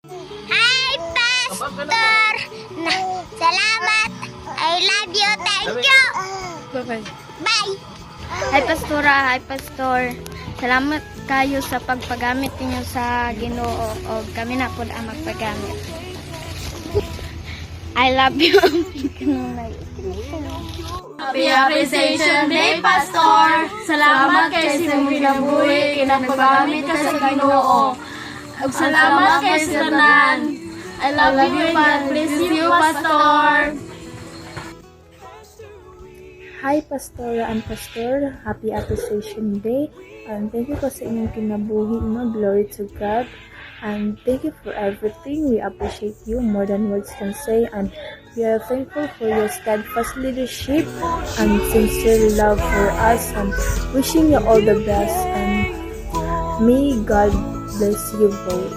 Hi, Pastor! Salamat! I love you! Thank you! Bye-bye. Bye! Hi, Pastora! Hi, Pastor! Salamat kayo sa pagpagamit ninyo sa Ginoo o kami na po ang magpagamit. I love you. Happy Appreciation Day, Pastor! Salamat kay sa imong ginabuhi, kinagpagamit ka sa Ginoo. Ug salamat kay sa tanan. I love you, God bless you, Pastor! Hi, Pastora and Pastor. Happy Appreciation Day. And thank you po sa inyong kinabuhi mo. Glory to God. And thank you for everything. We appreciate you more than words can say. And we are thankful for your steadfast leadership and sincere love for us. And wishing you all the best. And may God bless you both.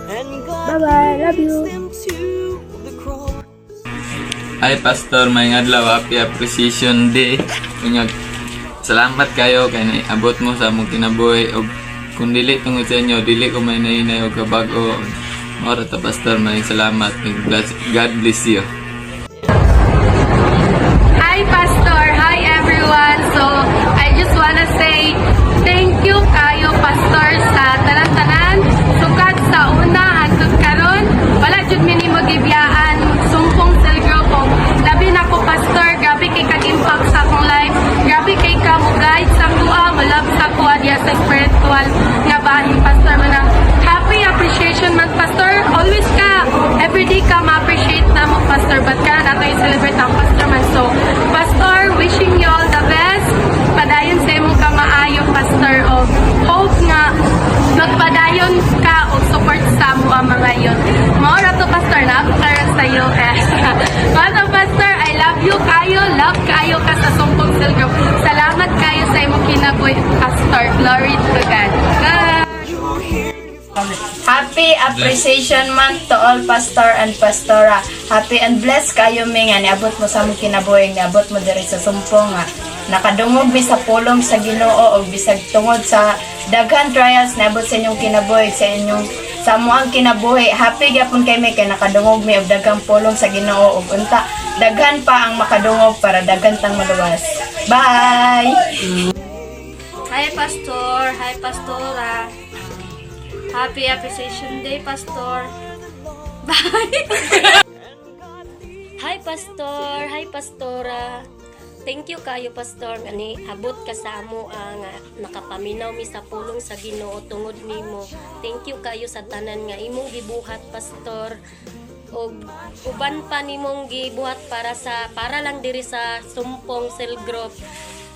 Bye-bye. Love you. Hi Pastor, may adlaw, happy Appreciation Day. Unyag, salamat kayo kay naabot mo sa among kinabuhi og kung dili tungod sa inyo, dili ko may nainay og kabago. Mora ta Pastor, may salamat. God bless you. Hi, Pastor! Hi, everyone! So, I just wanna say thank you kayo, Pastor, sa tanan-tanan. Sukad sa una, hangtod karon, wala jud mi nimo gibiyaan, sumpong cell group. Labi na ko, Pastor, grabe kay kag-impact sa akong life. Grabe kay ka mo guide sa kuha, malab sa kuha diya sa spiritual nga bahin, Pastor. Manang happy appreciation month, Pastor. Always ka, everyday ka ma-appreciate na mo, Pastor. But ka na nato i-celebrate ang Pastor man. So, Pastor, wishing you all the best. Padayon sa imong ka maayo, Pastor. O hope nga magpadayon ka o support sa mo ang mga yun. Maura to, Pastor, na ako karon sa US. Mga Pastor, I love you kayo. Love kayo ka sa Sumpong Cell Group. Salamat kayo sa imong kinabuhi, Pastor. Glory to God. Happy Appreciation Month to all Pastor and Pastora. Happy and blessed kayo mi nga niabot mo sa among kinabuhi, niabot mo diri sa sumpong nga nakadungog mi sa pulong sa Ginoo og bisag tungod sa daghan trials niabot sa inyong kinabuhi, sa amoang kinabuhi. Happy gyapon kay mi kay nakadungog mi og daghang pulong sa Ginoo og unta daghan pa ang makadungog para daghan tang maluwas. Bye. Hi, Pastor. Hi, Pastora. Happy Appreciation Day, Pastor. Bye! Hi Pastor, hi Pastora. Thank you kayo Pastor nga ni abot ka sa amo nga nakapaminaw mi sa pulong sa Ginoo tungod nimo. Thank you kayo sa tanan nga imong gibuhat Pastor. Og uban pa nimong gibuhat para lang diri sa Sumpong Cell Group.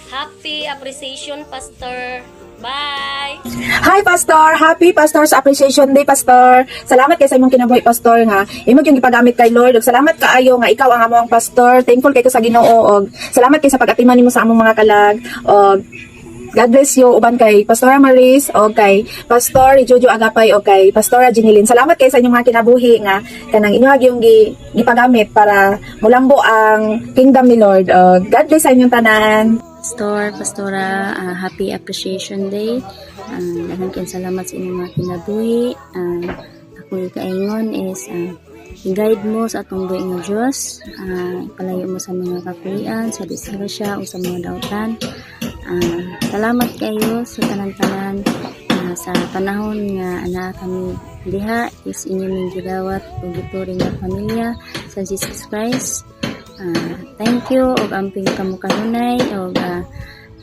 Happy Appreciation Pastor. Bye! Hi Pastor! Happy Pastor's Appreciation Day, Pastor! Salamat kay sa imong kinabuhi, Pastor, nga imong yung gipagamit kay Lord. Og salamat kaayo nga ikaw ang among Pastor. Thankful kay ko sa Ginoo og salamat kay sa pag-atiman nimo sa among mga kalag. Og God bless you uban kay Pastora Maris o kay Pastor Jojo Agapay o kay Pastora Jinilin. Salamat kay sa inyong mga kinabuhi nga kanang inyong yung gipagamit para mulambo ang kingdom ni Lord. God bless sa inyong tanan. Pastor, Pastora, Happy Appreciation Day. Daghang kayong salamat sa inyong mga kinabuhi. Ako kaingon is i-guide mo sa atong buhay ng Diyos. Palayo mo sa mga kakulian, sa disgrasya o sa mga dautan. Salamat kayo sa tanan-tanan. Sa panahon nga ana kami diha is inyong gidawat o gituring nga pamilya sa Jesus Christ. Thank you og amping kamo kanunay og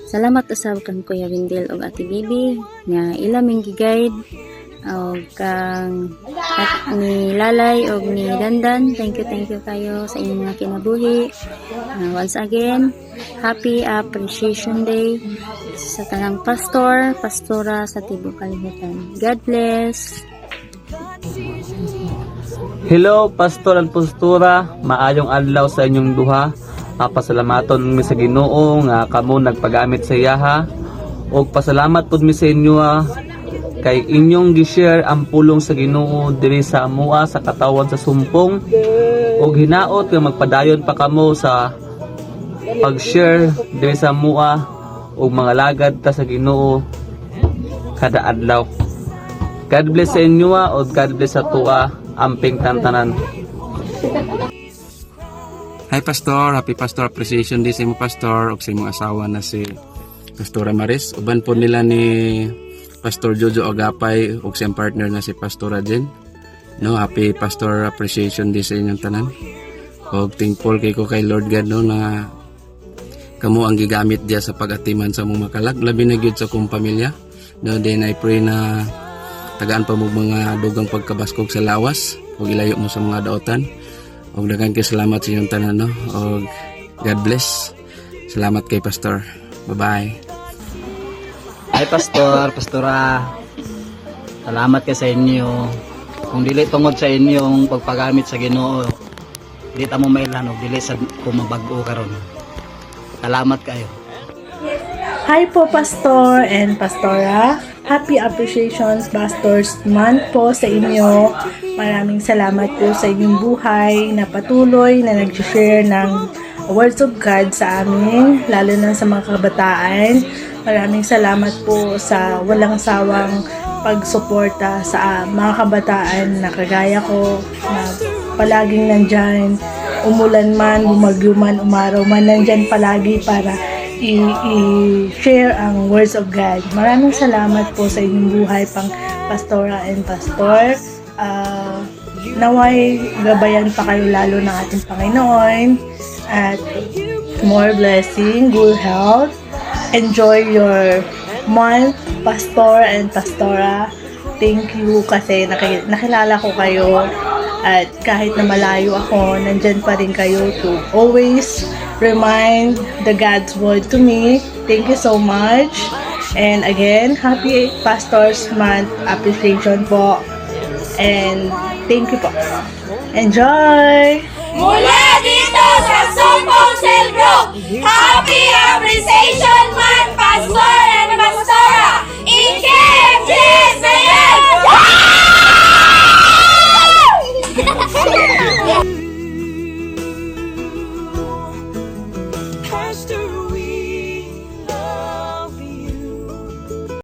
salamat usab kang Kuya Windel og Ate Bibi nga ilaming gi-guide og kang ni Lalay og ni Dandan. Thank you kayo sa inyong mga kinabuhi. Once again, Happy Appreciation Day sa tanang pastor, pastora sa Tibok Kalibutan. God bless. Hello, Pastor and Pastora. Maayong adlaw sa inyong duha. Pasalamaton mi sa Ginoo nga kamo nagpagamit sa iyaha. Og pasalamat pud mi sa inyo kay inyong gi-share ang pulong sa Ginoo diri sa amua sa katawan sa Sumpong. Og hinaot nga magpadayon pa kamo sa pag-share diri sa amua og mga lagad ta sa Ginoo kada adlaw. God bless sa inyo og God bless sa tuwa. amping tantanan. Hi Pastor, happy Pastor Appreciation Day sa imong Pastor ug sa imong asawa na si Pastora Maris. Uban po nila ni Pastor Jojo Agapay ug siyang partner na si Pastora Jen. No, happy Pastor Appreciation Day sa inyong tanan. Ug thankful kay ko kay Lord God no na kamo ang gigamit diya sa pag-atiman sa mong makalag labi na gyud sa kong pamilya. No, then I pray na tagaan pa mo mga dugang pagkabaskog sa lawas ug ilayo mo sa mga daotan. Og daghang kay salamat sa inyong tanan no. Og God bless. Salamat kay Pastor. Bye-bye. Hi Pastor, Pastora. Salamat kay sa inyo. Kung dili tungod sa inyong pagpagamit sa Ginoo, dili ta mo mailan og dili sa kumabag-o karon. Salamat kayo. Hi po Pastor and Pastora. Happy Appreciation Pastors Month po sa inyo. Maraming salamat po sa inyong buhay na patuloy na nag-share ng words of God sa amin, lalo na sa mga kabataan. Maraming salamat po sa walang sawang pagsuporta sa mga kabataan na kagaya ko na palaging nandyan, umulan man, bumagyo man, umaraw man, nandyan palagi para i-share ang words of God. Maraming salamat po sa inyong buhay pang Pastora and Pastor. Naway gabayan pa kayo lalo ng ating Panginoon at more blessing, good health. Enjoy your month, Pastor and Pastora. Thank you kasi nakilala ko kayo at kahit na malayo ako, nandyan pa rin kayo to always remind the God's word to me. Thank you so much. And again, happy Pastors Month Appreciation po. And thank you po. Enjoy! Mula dito sa Sumpong Cell Group, Happy Appreciation Month!